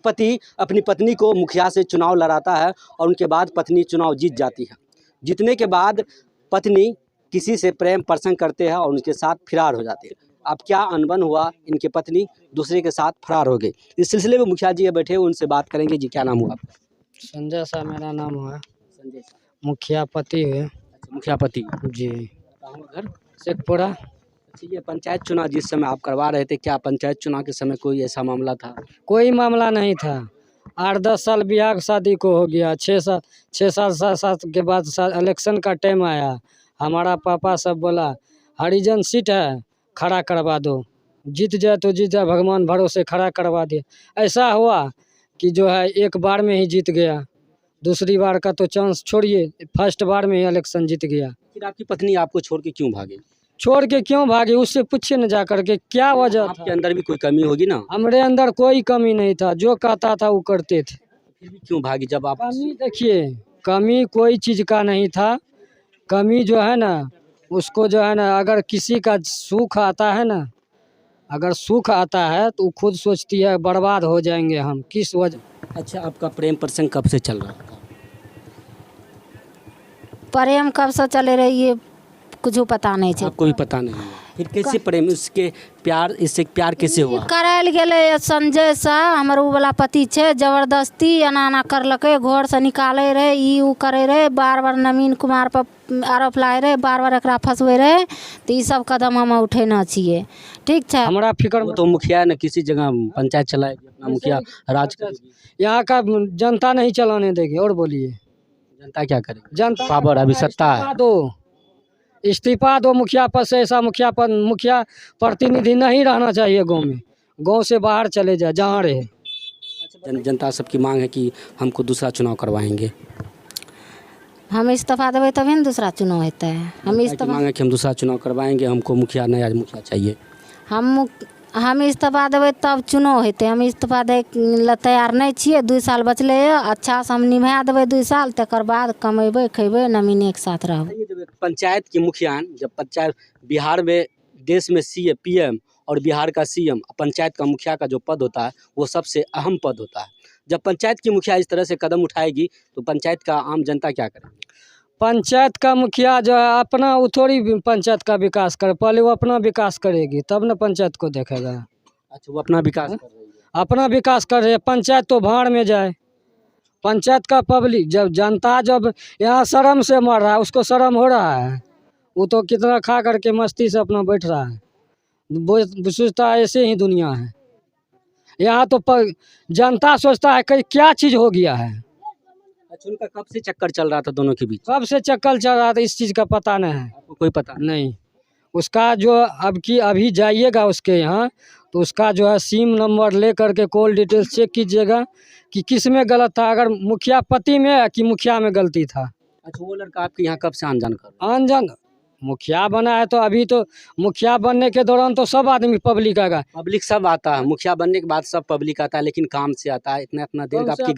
पति अपनी पत्नी को मुखिया से चुनाव लड़ाता है और उनके बाद पत्नी चुनाव जीत जाती है। जीतने के बाद पत्नी किसी से प्रेम प्रसंग करते हैं और उनके साथ फरार हो जाते हैं। अब क्या अनबन हुआ, इनके पत्नी दूसरे के साथ फरार हो गई। इस सिलसिले में मुखिया जी बैठे, उनसे बात करेंगे। जी क्या नाम हुआ आपका? संजय सा मेरा नाम है। संजय सा। मुखिया पति है। मुखिया पति जी। घर शेखपुरा। अच्छा, ये पंचायत चुनाव जिस समय आप करवा रहे थे, क्या पंचायत चुनाव के समय कोई ऐसा मामला था? कोई मामला नहीं था। 8-10 साल ब्याह शादी को हो गया। 6-7 के बाद इलेक्शन का टाइम आया। हमारा पापा सब बोला हरिजन सीट है, खड़ा करवा दो, जीत जाए तो जीत जाए, भगवान भरोसे खड़ा करवा दिए। ऐसा हुआ कि जो है एक बार में ही जीत गया। दूसरी बार का तो चांस छोड़िए, फर्स्ट बार में ही इलेक्शन जीत गया। फिर आपकी पत्नी आपको छोड़ के क्यों भागी? छोड़ के क्यों भागे, उससे पूछिए न जा करके क्या वजह था। आपके अंदर भी कोई कमी होगी ना? हमारे अंदर कोई कमी नहीं था, जो कहता था वो करते थे। फिर भी क्यों भागी जब आप? कमी देखिए, कमी कोई चीज़ का नहीं था। कमी जो है ना, उसको जो है ना, अगर किसी का सुख आता है ना, अगर सुख आता है तो वो खुद सोचती है बर्बाद हो जाएंगे हम, किस वजह। अच्छा, आपका प्रेम प्रसंग कब से चल रहा था? प्रेम कब से चले रही है कुछ पता नहीं है। आपको भी पता नहीं है? फिर कैसे प्रेम, इसके प्यार, इससे प्यार कैसे हुआ? करायल गेले संजय सा, हमर उ वाला पति छे, जबरदस्ती एना करलके, घर से निकाले रहे, ई उ करे रहे, बार बार नवीन कुमार पर आरोप लाए रहे, बार बार एकरा फंसवे रहे। तो ये सब कदम हम उठेना चाहिए, ठीक है। हमारा फिक्र वो तो मुखिया ने किसी जगह पंचायत चलाएगी, अपना मुखिया राज करेगी। यहाँ का जनता नहीं चलाने देगी। और बोलिए, जनता क्या करेगी? जनता पावर अभी सत्ता है। इस्तीफा दो मुखिया पद से। ऐसा मुखिया प्रतिनिधि नहीं रहना चाहिए गांव में। गांव से बाहर चले जाए जहाँ रहे। जनता सबकी मांग है कि हमको दूसरा चुनाव करवाएंगे। हम इस्तीफा देवे तभी न दूसरा चुनाव होता है। हम इस्तीफा मांग है कि हम दूसरा चुनाव करवाएंगे, हमको मुखिया, नया मुखिया चाहिए। हम इस्तीफा देवे तब चुनाव होते। हम इस्तीफा दे ला तैयार नहीं छिए। 2 साल बचले है, अच्छा से हम निभा देवे 2 साल, तकर बाद कमेबे खेबे, नमीन एक साथ रहबे। जब पंचायत की मुखिया, जब पंचायत बिहार में, देश में सीएम पीएम और बिहार का सीएम, पंचायत का मुखिया का जो पद होता है वो सबसे अहम पद होता है। जब पंचायत की मुखिया इस तरह से कदम उठाएगी तो पंचायत का आम जनता क्या करेगी? पंचायत का मुखिया जो है अपना, वो थोड़ी पंचायत का विकास करे। पहले वो अपना विकास करेगी तब न पंचायत को देखेगा। अच्छा, वो अपना विकास कर रही है। अपना विकास कर रही है, पंचायत तो भाड़ में जाए। पंचायत का पब्लिक, जब जनता जब यहाँ शर्म से मर रहा है, उसको शर्म हो रहा है। वो तो कितना खा करके मस्ती से अपना बैठ रहा है, वो सोचता है ऐसे ही दुनिया है। यहाँ तो जनता सोचता है कि क्या चीज़ हो गया है। अच्छा, उनका कब से चक्कर चल रहा था दोनों के बीच? कब से चक्कर चल रहा था, इस चीज़ का पता नहीं है। आपको कोई पता नहीं। उसका जो अभी जाइएगा उसके यहाँ, तो उसका जो है सिम नंबर ले करके कॉल डिटेल्स चेक कीजिएगा कि किस में गलत था, अगर मुखिया पति में कि मुखिया में गलती था। अच्छा, वो लड़का आपके यहाँ कब से अनजान कर? अनजान मुखिया बना है तो अभी तो मुखिया बनने के दौरान तो सब आदमी पब्लिक आएगा। पब्लिक सब आता है, मुखिया बनने के बाद सब पब्लिक आता है, लेकिन काम से आता है। इतना देर आपके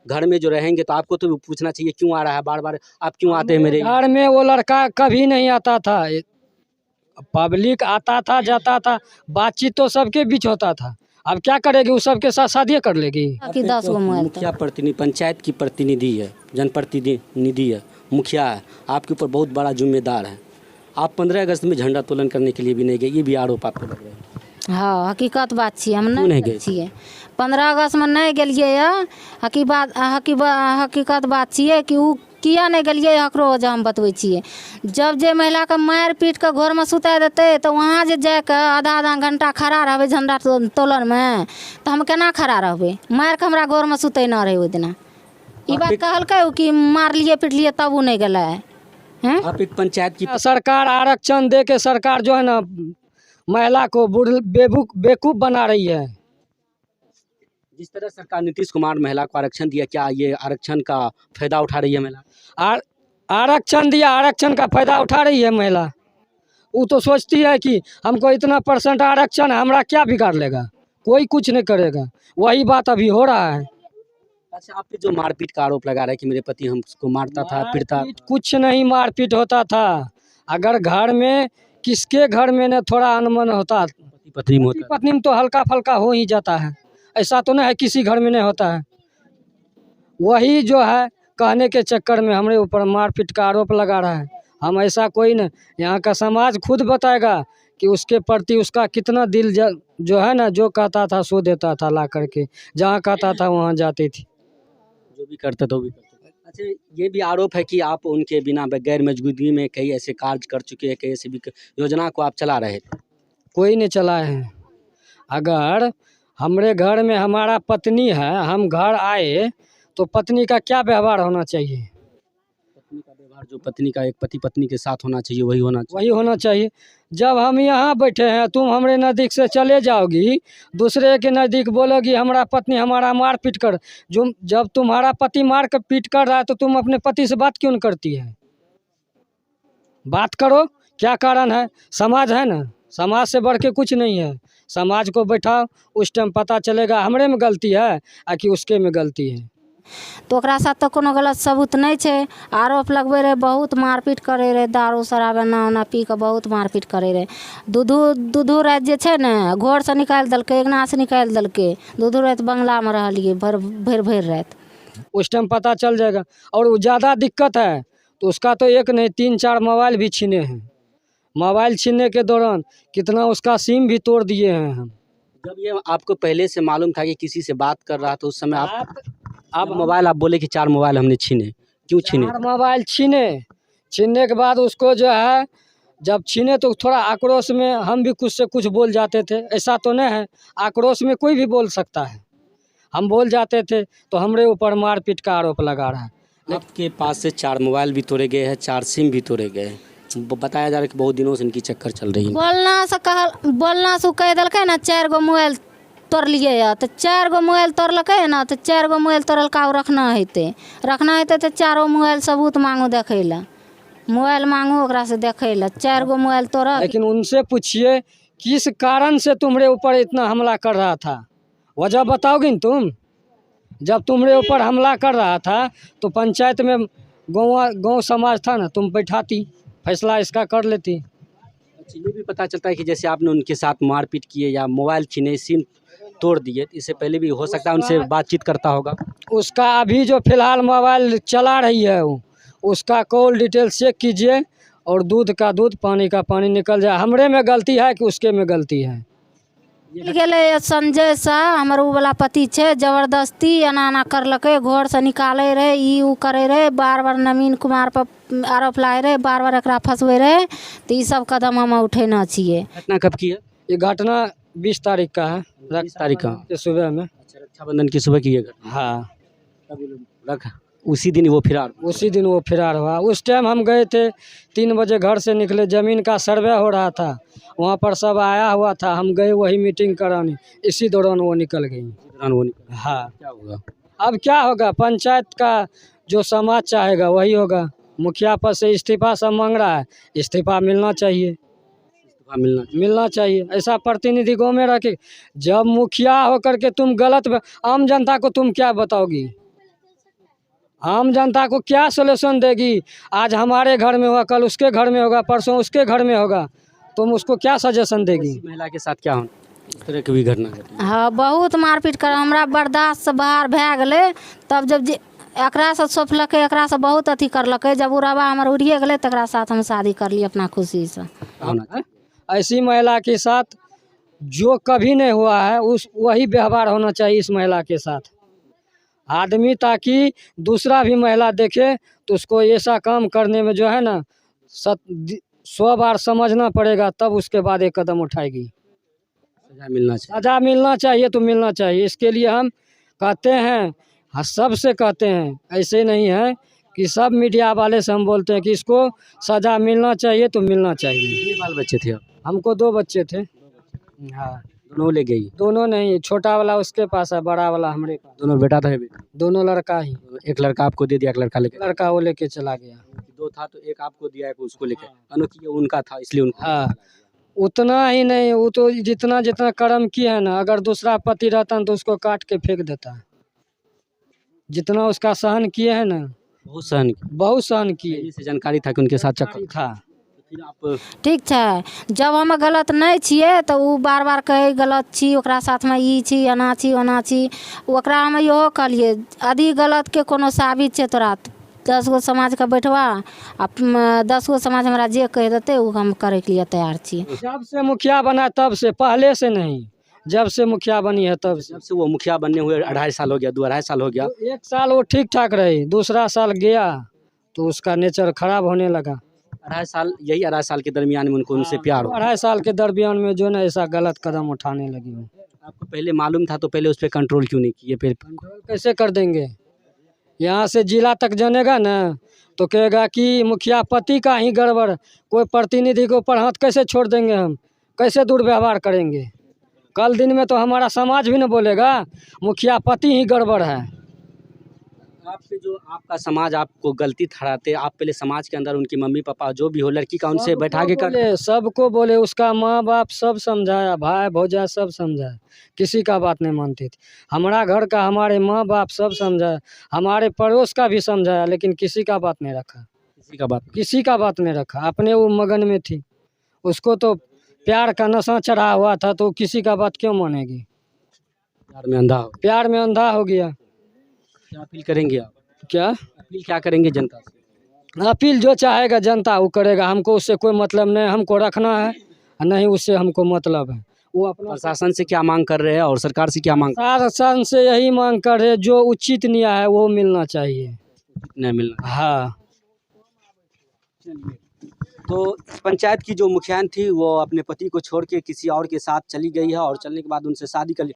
घर में जो रहेंगे तो आपको तो पूछना चाहिए क्यों आ रहा है बार बार, आप क्यों आते हैं मेरे घर में? वो लड़का कभी नहीं आता था, पब्लिक आता था जाता था, बातचीत तो सबके बीच होता था। अब क्या करेगी, वो सबके साथ शादी कर लेगी। मुखिया प्रतिनिधि, पंचायत की प्रतिनिधि है, जनप्रतिनिधि है, मुखिया है, आपके ऊपर बहुत बड़ा जिम्मेदार है। आप 15 अगस्त में झंडा तोलन करने के लिए भी नहीं गए, ये भी आरोप आपको लग रहा है। हाँ, हकीकत बात छी, हम नहीं गए छिए। 15 अगस्त में नहीं गेलिए। हकीकत बात छिए कि उ किया नहीं गलिए, हकरो वजह हम बतबै छिए। जब जे महिला के मार पीट के घर में सुता देते तो वहाँ जे जाके आधा घंटा खड़ा रहबे झंडा तोलन में, तो हम केना खड़ा रहबे? मार के हमरा घर में सुते न रहे ओहि दिना। ई बात कहलकै कि मार लिए पीट लिए तब उ नहीं गेलै है। आप एक पंचायत की सरकार आरक्षण दे के सरकार जो है ना महिला को बेवकूफ बना रही है। जिस तरह सरकार नीतीश कुमार महिला को आरक्षण दिया, क्या ये आरक्षण का फायदा उठा रही है महिला? आरक्षण दिया, आरक्षण का फायदा उठा रही है महिला। वो तो सोचती है कि हमको इतना % आरक्षण है, हमरा क्या बिगाड़ लेगा, कोई कुछ नहीं करेगा। वही बात अभी हो रहा है। अच्छा, आप पे जो मारपीट का आरोप लगा रहा है कि मेरे पति हमको मारता था, पीटता? कुछ नहीं मारपीट होता था। अगर घर में, किसके घर में न थोड़ा अनमन होता, पति पत्नी में तो हल्का फल्का हो ही जाता है। ऐसा तो नहीं है किसी घर में नहीं होता है। वही जो है कहने के चक्कर में हमारे ऊपर मारपीट का आरोप लगा रहा है। हम ऐसा कोई नहीं, यहाँ का समाज खुद बताएगा कि उसके प्रति उसका कितना दिल जो है ना, जो कहता था सो देता था ला करके, जहाँ कहता था वहाँ जाती थी। जो भी करते थे वो भी करते थे। अच्छा, ये भी आरोप है कि आप उनके बिना गैर मौजूदगी में कई ऐसे कार्य कर चुके हैं, कई ऐसी भी योजना को आप चला रहे थे। कोई नहीं चलाए हैं। अगर हमारे घर में हमारा पत्नी है, हम घर आए तो पत्नी का क्या व्यवहार होना चाहिए? पत्नी का व्यवहार जो पत्नी का एक पति पत्नी के साथ होना चाहिए वही होना चाहिए। वही होना चाहिए। जब हम यहाँ बैठे हैं, तुम हमारे नज़दीक से चले जाओगी, दूसरे के नज़दीक बोलोगी हमारा पत्नी हमारा मार पीट कर, जो जब तुम्हारा पति मार कर पीट कर रहा है तो तुम अपने पति से बात क्यों नहीं करती है? बात करो, क्या कारण है? समाज है ना, समाज से बढ़ के कुछ नहीं है। समाज को बैठाओ, उस टाइम पता चलेगा हमरे में गलती है आ कि उसके में गलती है। तो ओकरा साथ तो कोनो गलत सबूत नहीं है। आरोप लगबे रहे, बहुत मारपीट करे रहे, दारू शराब एना ओना पी के बहुत मारपीट करे रहे। दूधू रात जे छै ने, घर से निकाल देलकै, अंगना से निकाल देलकै। दूधू रात बंगला में रहलिए भर रात। उस टाइम पता चल जाएगा। और वो ज़्यादा दिक्कत है तो उसका तो एक नहीं 3-4 मोबाइल भी छीने हैं। मोबाइल छीनने के दौरान कितना उसका सिम भी तोड़ दिए हैं हम। जब ये आपको पहले से मालूम था कि किसी से बात कर रहा था, उस समय आप मोबाइल आप बोले कि 4 मोबाइल हमने छीने, क्यों छीने? 4 मोबाइल छीनने के बाद उसको जो है, जब छीने तो थोड़ा आक्रोश में हम भी कुछ से कुछ बोल जाते थे। ऐसा तो नहीं है, आक्रोश में कोई भी बोल सकता है। हम बोल जाते थे तो हमरे ऊपर मारपीट का आरोप लगा रहा है। आपके पास से 4 मोबाइल भी तोड़े गए हैं, 4 सिम भी तोड़े गए हैं। बताया जा रहा है कि बहुत दिनों से इनकी चक्कर चल रही है। बोलना से कह दिलकै ना 4 गो मोबाइल तोड़लिए है, तो 4 गो मोबाइल तोड़लकै है ना, तो 4 गो मोबाइल तोड़लका रखना हेतै तो 4 मोबाइल सबूत मांगो देखै ला, मोबाइल मांगो ओकरा से देखै ला। 4 गो मोबाइल तोड़ा। लेकिन उनसे पूछिए किस कारण से तुम्हारे ऊपर इतना हमला कर रहा था, वजह बताओगी न तुम? जब तुम्हारे ऊपर हमला कर रहा था तो पंचायत में गाँव समाज था ना, तुम बैठाती, फैसला इसका कर लेती। अच्छा, ये भी पता चलता है कि जैसे आपने उनके साथ मारपीट किए या मोबाइल छीने, सिम तोड़ दिए, इससे पहले भी हो सकता है उनसे बातचीत करता होगा। उसका अभी जो फिलहाल मोबाइल चला रही है उसका कॉल डिटेल चेक कीजिए, और दूध का दूध पानी का पानी निकल जाए। हमरे में गलती है कि उसके में गलती है? गेले संजय शाह हमर उ वाला पति छे, जबरदस्ती एना करलकै, घर से निकाले रहे, ई उ करे रहे, बार बार नवीन कुमार पर आरोप लाए रहे, बार बार एकरा फंसवे रहे। तो ये सब कदम हम उठेना चाहिए। घटना कब की है? ये घटना 20 तारीख का है, 20 तारीख का के सुबह में। अच्छा, रक्षाबंधन की सुबह की है घटना। हाँ, उसी दिन वो फिरार हुआ। उस टाइम हम गए थे, 3 बजे घर से निकले, ज़मीन का सर्वे हो रहा था, वहाँ पर सब आया हुआ था, हम गए वही मीटिंग कराने, इसी दौरान वो निकल गई। हाँ, क्या होगा? अब क्या होगा? पंचायत का जो समाज चाहेगा वही होगा। मुखिया पद से इस्तीफा सब मांग रहा है, इस्तीफा मिलना चाहिए, मिलना चाहिए। ऐसा प्रतिनिधि गाँव में रखे। जब मुखिया होकर के तुम गलत, आम जनता को तुम क्या बताओगी? आम जनता को क्या सलूशन देगी? आज हमारे घर में होगा, कल उसके घर में होगा, परसों उसके घर में होगा, तुम उसको क्या सजेशन देगी? महिला के साथ क्या होना, इस तरह की भी घटना घटी? हाँ, बहुत मारपीट कर, हमरा बर्दाश्त से बाहर भै गेलै। तब जब एकरा से सोचलकै, एकरा से बहुत अथी करलकै, जब उ रवा हमर उड़िए गेलै तकरा साथ हम शादी कर लिए अपना खुशी से। ऐसी महिला के साथ जो कभी नहीं हुआ है वही व्यवहार होना चाहिए इस महिला के साथ आदमी, ताकि दूसरा भी महिला देखे तो उसको ऐसा काम करने में जो है ना 100 बार समझना पड़ेगा, तब उसके बाद एक कदम उठाएगी। सजा मिलना चाहिए। सजा मिलना चाहिए तो मिलना चाहिए। इसके लिए हम कहते हैं, सबसे कहते हैं, ऐसे नहीं है कि सब मीडिया वाले से हम बोलते हैं कि इसको सजा मिलना चाहिए तो मिलना चाहिए। कितने बाल बच्चे थे? हमको 2 बच्चे थे। हाँ, दोनों ले गई? दोनों नहीं, छोटा वाला उसके पास है, बड़ा वाला हमारे पास। दोनों बेटा था? दोनों लड़का ही। एक लड़का आपको दे दिया, एक लड़का लेके? लड़का वो लेके चला गया। 2 था तो एक आपको दिया, एक उसको लेके। अनोखी उनका था इसलिए उनको। हाँ, उतना ही नहीं, वो तो जितना जितना कर्म किया है ना, अगर दूसरा पति रहता तो उसको काट के फेंक देता। जितना उसका सहन किए है ना, बहुत सहन किए। से जानकारी था कि उनके साथ चक्कर था। फिर आप ठीक छै। जब हम गलत नहीं छिए तो उ बार बार कहे गलत छी, ओकरा साथ में ई छी, एना छी ओना छी। ओकरा हम इहो कहलिए आदि गलत के कोनो साबित छै तोरा, 10 गो समाज के बैठवा आ 10 गो समाज हमरा जे कह देते उ हम करे के लिए तैयार छी। जब से मुखिया बना तब से, पहले से नहीं, जब से मुखिया बनी है तब से। जब से वो मुखिया बनने हुए 2.5 साल हो गया, 2.5 साल हो गया। एक साल वो ठीक ठाक रही, दूसरा साल गया तो उसका नेचर खराब होने लगा। 2.5 साल, यही 2.5 साल के दरमियान में उनको उनसे प्यार हो। 2.5 साल के दरमियान में जो ना ऐसा गलत कदम उठाने लगी हो। आपको पहले मालूम था तो पहले उस पर कंट्रोल क्यों नहीं किए? फिर कंट्रोल कैसे कर देंगे? यहाँ से जिला तक जानेगा ना तो कहेगा कि मुखिया पति का ही गड़बड़, कोई प्रतिनिधि को ऊपर हाथ कैसे छोड़ देंगे हम, कैसे दुर्व्यवहार करेंगे? कल दिन में तो हमारा समाज भी न बोलेगा मुखिया पति ही गड़बड़ है। आपसे जो आपका समाज आपको गलती ठहराते, आप पहले समाज के अंदर उनकी मम्मी पापा जो भी हो लड़की का उनसे बैठा के कर सबको बोले, उसका माँ बाप सब समझाया, भाई भौजा सब समझाया, किसी का बात नहीं मानती थी। हमारा घर का हमारे माँ बाप सब समझाया, हमारे पड़ोस का भी समझाया, लेकिन किसी का बात नहीं रखा, किसी का बात नहीं रखा। अपने वो मगन में थी, उसको तो प्यार का नशा चढ़ा हुआ था तो किसी का बात क्यों मानेगी? प्यार में अंधा हो गया। क्या अपील करेंगे आप? क्या अपील क्या करेंगे जनता से? अपील जो चाहेगा जनता वो करेगा, हमको उससे कोई मतलब नहीं, हमको रखना है नहीं उससे हमको मतलब है। वो अपना प्रशासन से क्या मांग कर रहे हैं और सरकार से क्या मांग? प्रशासन से यही मांग कर रहे, जो उचित न्याय है वो मिलना चाहिए। नहीं मिलना। हाँ। तो इस पंचायत की जो मुखिया थी वो अपने पति को छोड़ के किसी और के साथ चली गई है और चलने के बाद उनसे शादी कर ली।